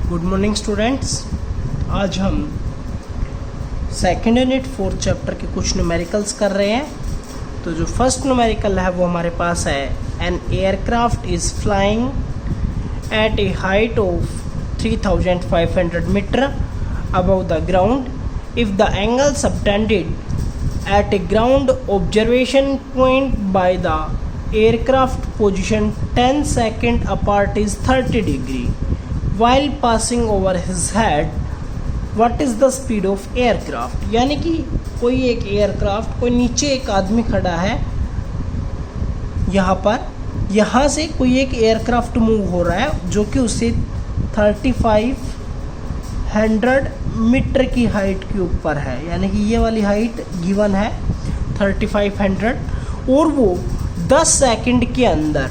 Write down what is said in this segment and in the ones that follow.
Good morning students. आज हम second unit fourth chapter के कुछ न्यूमेरिकल्स कर रहे हैं। तो जो फर्स्ट न्यूमेरिकल है वो हमारे पास है, an aircraft is flying at a height of 3500 metre above the ground if the angle subtended at a ground observation point by the aircraft position 10 seconds apart is 30 degree. While passing over his head, what is the speed of aircraft? यानी कि कोई एक aircraft, कोई नीचे एक आदमी खड़ा है यहाँ पर, यहाँ से कोई एक एयरक्राफ्ट मूव हो रहा है जो कि उसे 3500 मीटर की हाइट के ऊपर है, यानी कि ये वाली हाइट गिवन है 3500, और वो 10 सेकंड के अंदर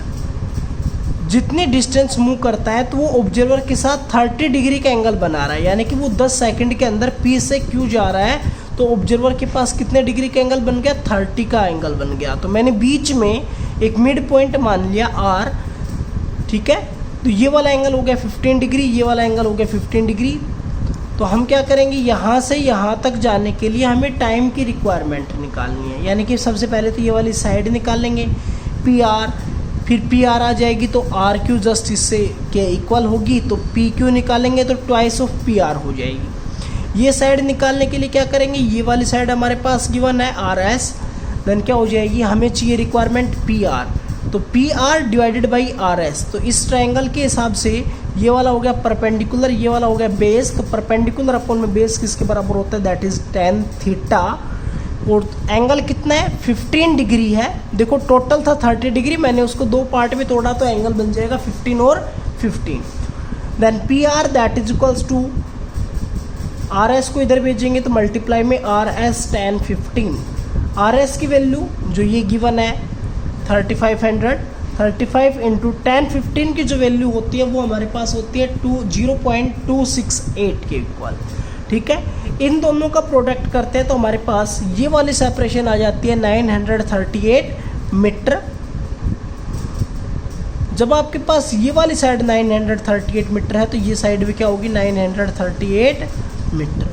जितने डिस्टेंस मूव करता है तो वो ऑब्जर्वर के साथ 30 डिग्री का एंगल बना रहा है। यानी कि वो 10 सेकंड के अंदर P से Q जा रहा है तो ऑब्जर्वर के पास कितने डिग्री का एंगल बन गया, 30 का एंगल बन गया। तो मैंने बीच में एक मिड पॉइंट मान लिया R, ठीक है। तो ये वाला एंगल हो गया 15 डिग्री, ये वाला एंगल हो गया 15 डिग्री। तो हम क्या करेंगे, यहाँ से यहाँ तक जाने के लिए हमें टाइम की रिक्वायरमेंट निकालनी है। यानी कि सबसे पहले तो ये वाली साइड निकाल लेंगे PR, फिर PR आ जाएगी तो RQ जस्ट इससे के इक्वल होगी, तो PQ निकालेंगे तो ट्वाइस ऑफ PR हो जाएगी। ये साइड निकालने के लिए क्या करेंगे, ये वाली साइड हमारे पास गिवन है RS, देन क्या हो जाएगी, हमें चाहिए रिक्वायरमेंट PR, तो PR डिवाइडेड बाई RS। तो इस ट्रायंगल के हिसाब से ये वाला हो गया परपेंडिकुलर, ये वाला हो गया बेस, तो परपेंडिकुलर अपॉन में बेस किसके बराबर होता है, दैट इज tan थीटा, और एंगल कितना है 15 डिग्री है। देखो टोटल था 30 डिग्री, मैंने उसको दो पार्ट में तोड़ा तो एंगल बन जाएगा 15 और 15। Then PR that is equals to RS को इधर भेजेंगे तो मल्टीप्लाई में RS tan 15। RS की वैल्यू जो ये गिवन है 3500, 35 इंटू tan 15 की जो वैल्यू होती है वो हमारे पास होती है 0.268 के इक्वल, ठीक है। इन दोनों का प्रोडक्ट करते हैं तो हमारे पास ये वाली सेपरेशन आ जाती है 938 मीटर। जब आपके पास ये वाली साइड 938 मीटर है तो ये साइड भी क्या होगी 938 मीटर।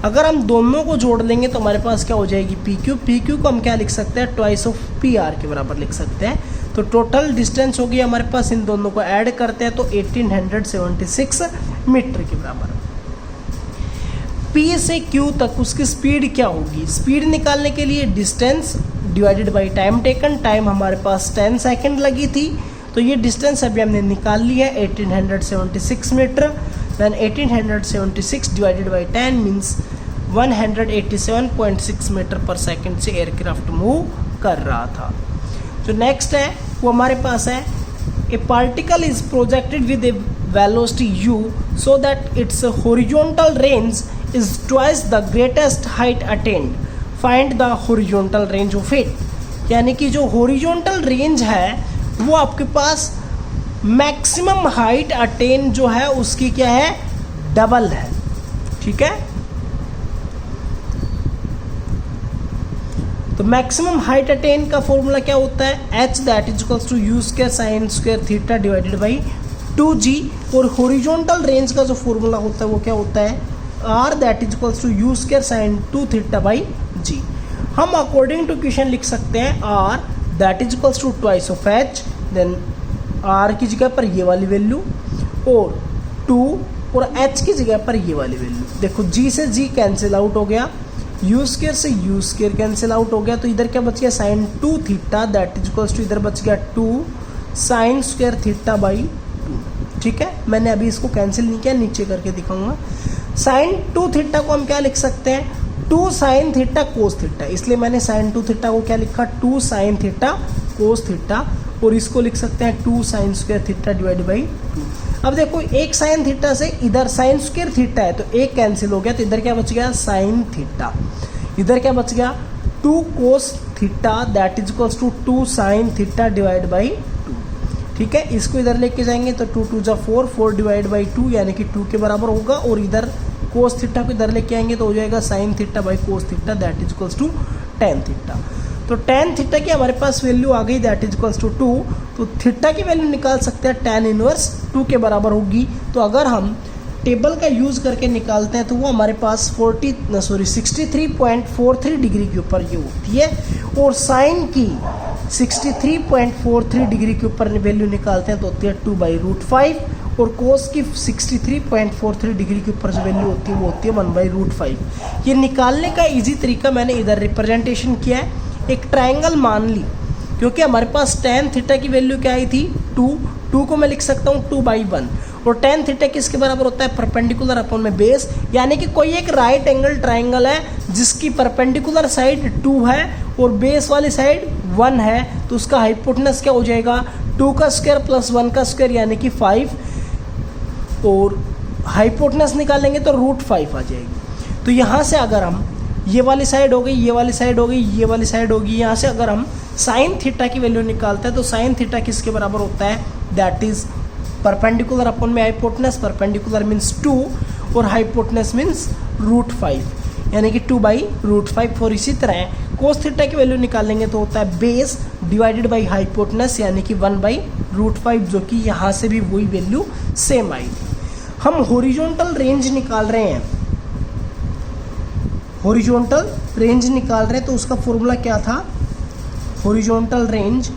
अगर हम दोनों को जोड़ लेंगे तो हमारे पास क्या हो जाएगी PQ को हम क्या लिख सकते हैं, ट्वाइस ऑफ PR के बराबर लिख सकते हैं। तो टोटल डिस्टेंस होगी हमारे पास, इन दोनों को ऐड करते हैं तो 1876 मीटर के बराबर। P से Q तक उसकी स्पीड क्या होगी, स्पीड निकालने के लिए distance divided by time taken, time हमारे पास 10 सेकेंड लगी थी, तो ये डिस्टेंस अभी हमने निकाल ली है 1876 metre. Then 1876 divided by 10 means 187.6 metre per second से एयरक्राफ्ट मूव कर रहा था। जो नेक्स्ट है वो हमारे पास है, ए particle is projected with A velocity u so that it's horizontal range is twice the greatest height attend, find the horizontal range of it. यानी कि जो हॉरिजॉन्टल रेंज है वो आपके पास मैक्सिमम हाइट अटेन जो है उसकी क्या है, डबल है, ठीक है। तो मैक्सिमम हाइट अटेन का फॉर्मूला क्या होता है, H that is equals to U square sine square theta divided by 2G, और हॉरिजॉन्टल रेंज का जो फॉर्मूला होता है वो क्या होता है, R that is equals to U square sine 2 theta by G। हम अकॉर्डिंग टू इक्वेशन लिख सकते हैं R that is equals to twice of H, then R की जगह पर ये वाली वैल्यू और 2, और H की जगह पर ये वाली वैल्यू। देखो G से G कैंसिल आउट हो गया, U स्क्वायर से U स्क्वायर कैंसिल आउट हो गया, तो इधर क्या बच गया sine 2 theta that is equals to इधर बच गया 2 साइन स्क्वायर थीटा बाई 2, ठीक है। मैंने अभी इसको कैंसिल नहीं किया, नीचे करके दिखाऊंगा। साइन 2 थीटा को हम क्या लिख सकते हैं, 2 साइन थीटा कोस थीटा, इसलिए मैंने साइन 2 थीटा को क्या लिखा, 2 साइन थीटा कोस थीटा, और इसको लिख सकते हैं 2 sign square theta divide by 2। अब देखो एक साइन थीटा से इधर साइन स्क्वायर थीटा है तो एक कैंसिल हो गया, तो इधर क्या बच गया साइन थीटा, इधर क्या बच गया 2 cos theta that is equals to 2 sine theta divide by 2, ठीक है। इसको इधर लेके जाएंगे तो 2 2 जा 4, 4 डिवाइड बाई 2 यानी कि 2 के बराबर होगा, और इधर कोस थीटा को इधर लेके आएंगे तो हो जाएगा sine theta by cos theta that is equals to tan theta. तो tan थीटा की हमारे पास वैल्यू आ गई दैट इज इक्वल्स टू 2, तो थीटा की वैल्यू निकाल सकते हैं tan इनवर्स 2 के बराबर होगी। तो अगर हम टेबल का यूज़ करके निकालते हैं तो वो हमारे पास 63.43 डिग्री के ऊपर ये होती है। और साइन की 63.43 डिग्री के ऊपर वैल्यू निकालते हैं तो होती है 2/√5। और कोस की 63.43 डिग्री के ऊपर जो वैल्यू होती है वो होती है 1/√5। ये निकालने का इजी तरीका मैंने इधर रिप्रेजेंटेशन किया है। एक ट्रायंगल मान ली, क्योंकि हमारे पास tan थीटा की वैल्यू क्या आई थी 2 को मैं लिख सकता हूँ 2/1। और tan थीटा किसके बराबर होता है परपेंडिकुलर अपॉन में बेस, यानी कि कोई एक राइट एंगल ट्रायंगल है जिसकी परपेंडिकुलर साइड 2 है और बेस वाली साइड 1 है, तो उसका हाइपोटेनस क्या हो जाएगा 2 का स्क्वायर प्लस 1 का स्क्वायर यानी कि 5। और हाइपोटेनस निकालेंगे तो √5 आ जाएगी। तो यहाँ से अगर हम ये वाली साइड हो गई, ये वाली साइड हो गई, ये वाली साइड होगी, यहाँ से अगर हम साइन थीटा की वैल्यू निकालते हैं तो साइन थीटा किसके बराबर होता है, दैट इज परपेंडिकुलर अपॉन में हाइपोटेनस। परपेंडिकुलर मीन्स 2 और हाइपोटेनस मीन्स √5 यानी कि 2/√5। और इसी तरह कोस थीटा की वैल्यू निकालेंगे तो होता है बेस डिवाइडेड बाई हाइपोटेनस यानी कि 1/√5, जो कि यहाँ से भी वही वैल्यू सेम आई। हम हॉरिजॉन्टल रेंज निकाल रहे हैं, हॉरिजॉन्टल रेंज निकाल रहे हैं तो उसका फॉर्मूला क्या था, horizontal range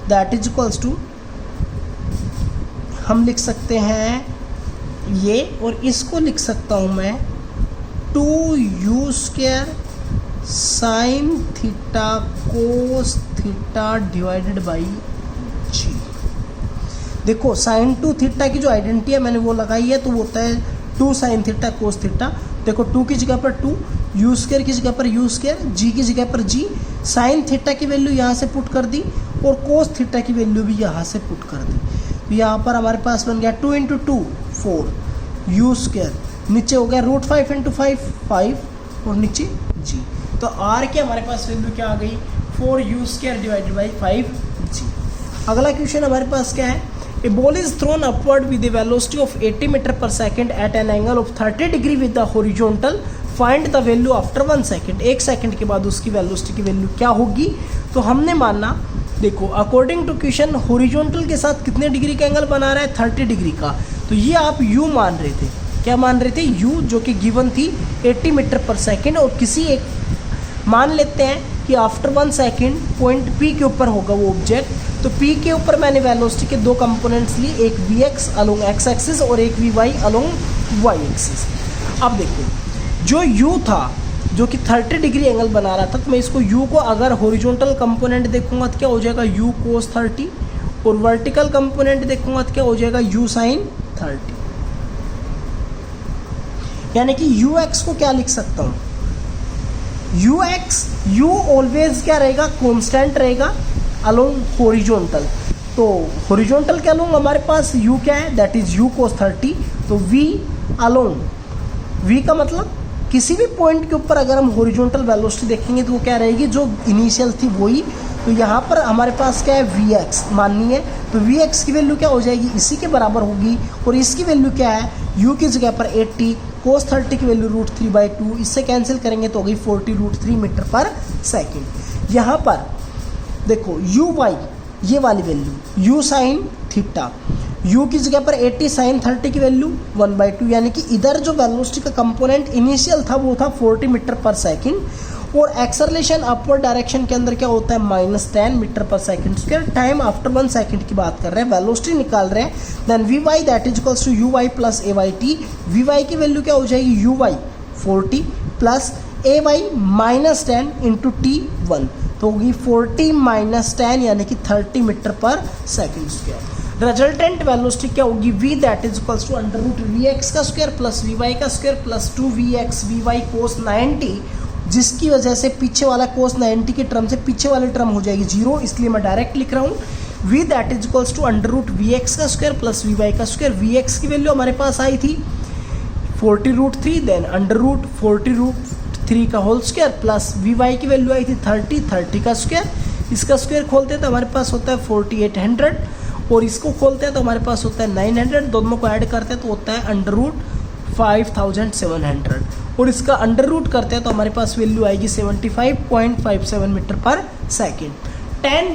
that is equals to, हम लिख सकते हैं ये, और इसको लिख सकता हूँ मैं 2u² sine theta cos theta divided by g. देखो साइन 2 थीटा की जो आइडेंटिटी है मैंने वो लगाई है, तो वो होता है 2 साइन थीटा कोस थीटा। देखो 2 की जगह पर 2, u² की जगह पर u², g की जगह पर g। साइन थीटा की वैल्यू यहाँ से पुट कर दी और कोस थीटा की वैल्यू भी यहाँ से पुट कर दी। तो यहाँ पर हमारे पास बन गया 2 × 2 4 u², नीचे हो गया √5 × 5 और नीचे g। तो r की हमारे पास वैल्यू क्या आ गई 4u² डिवाइडेड बाई 5g। अगला क्वेश्चन हमारे पास क्या है, a ball is thrown upward with the velocity of 80 metre per second at an angle of 30 degree with the horizontal, find the value after 1 second. 1 second के बाद उसकी velocity की value क्या होगी। तो हमने मानना, देखो अकॉर्डिंग टू क्वेश्चन हॉरिजॉन्टल के साथ कितने डिग्री का एंगल बना रहा है 30 डिग्री का। तो ये आप u मान रहे थे, क्या मान रहे थे u, जो कि गिवन थी 80 मीटर पर सेकेंड। और किसी एक मान लेते हैं कि आफ्टर 1 सेकेंड पॉइंट P के ऊपर होगा वो ऑब्जेक्ट। तो P के ऊपर मैंने वेलोसिटी के 2 कंपोनेंट्स लिए, एक Vx अलोंग x एक्सिस और एक Vy अलोंग y एक्सिस। अब देखो जो u था जो कि 30 डिग्री एंगल बना रहा था, तो मैं इसको u को अगर हॉरिजॉन्टल कंपोनेंट देखूंगा तो क्या हो जाएगा u cos 30, और वर्टिकल कंपोनेंट देखूंगा तो क्या हो जाएगा u sin 30। यानी कि ux को क्या लिख सकता हूँ, u ऑलवेज क्या रहेगा, कांस्टेंट रहेगा अलोंग हॉरिजॉन्टल। तो हॉरिजॉन्टल के अलोंग हमारे पास u क्या है, दैट इज u cos 30। तो v अलोंग, v का मतलब किसी भी पॉइंट के ऊपर अगर हम हॉरिजॉन्टल वेलोसिटी देखेंगे तो वो क्या रहेगी, जो इनिशियल थी वही। तो यहाँ पर हमारे पास क्या है Vx माननी है, तो Vx की वैल्यू क्या हो जाएगी, इसी के बराबर होगी। और इसकी वैल्यू क्या है, u की जगह पर 80, cos 30 की वैल्यू √3/2, इससे कैंसिल करेंगे तो होगी 40√3 मीटर पर सेकेंड। यहाँ पर देखो uy ये वाली value u sin theta, u की जगह पर 80 sin 30 की वैल्यू 1/2, यानी कि इधर जो वेलोसिटी का कंपोनेंट इनिशियल था वो था 40 मीटर पर सेकेंड। और एक्सेलरेशन अपवर्ड डायरेक्शन के अंदर क्या होता है -10 metre per second square. Time after 1 second की बात कर रहे हैं, वेलोसिटी निकाल रहे हैं। Then Vy that is equals to uy plus ayt। Vy की वैल्यू क्या हो जाएगी, uy 40 plus ay -10 into t1, तो होगी 40 - 10 यानी कि 30 metre per second square. Resultant velocity क्या होगी, v that is equals to √vx का स्क्वायर प्लस vy का square plus 2vx vy cos 90, जिसकी वजह से पीछे वाला cos 90 की टर्म से पीछे वाली टर्म हो जाएगी 0, इसलिए मैं डायरेक्ट लिख रहा हूँ v that is equals to √vx का स्क्वायर प्लस vy का स्क्वायर। vx की वैल्यू हमारे पास आई थी 40√3, देन √40√3 का होल स्क्वायर प्लस vy की वैल्यू आई थी 30 का स्क्वायर। इसका स्क्वायर खोलते हैं तो हमारे पास होता है 4800, और इसको खोलते हैं तो हमारे पास होता है 900, दोनों को ऐड करते हैं तो होता है √5700, और इसका अंडर रूट करते हैं तो हमारे पास वैल्यू आएगी 75.57 metre per second. tan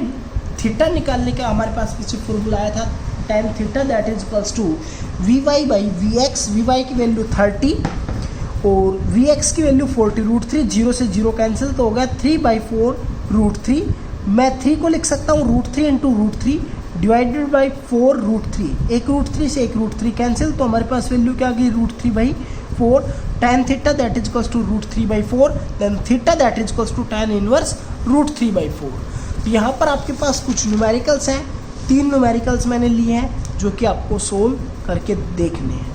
theta निकालने का हमारे पास पीछे फॉर्मूला आया था, tan theta that is equals to V Y by V X, V Y की वैल्यू 30 और वी एक्स की वैल्यू 40 √3, 0 से 0 कैंसिल तो हो गया 3/4 √3। मैं 3 को लिख सकता हूँ √3 इंटू √3 डिवाइडेड बाई 4 √3, एक √3 से एक √3 कैंसिल तो हमारे पास वैल्यू क्या आ गई √3/4 tan theta that is equals to √3/4 then theta that is equals to tan inverse √3/4। तो यहाँ पर आपके पास कुछ न्यूमेरिकल्स हैं, 3 न्यूमेरिकल्स मैंने लिए हैं जो कि आपको सोल्व करके देखने हैं।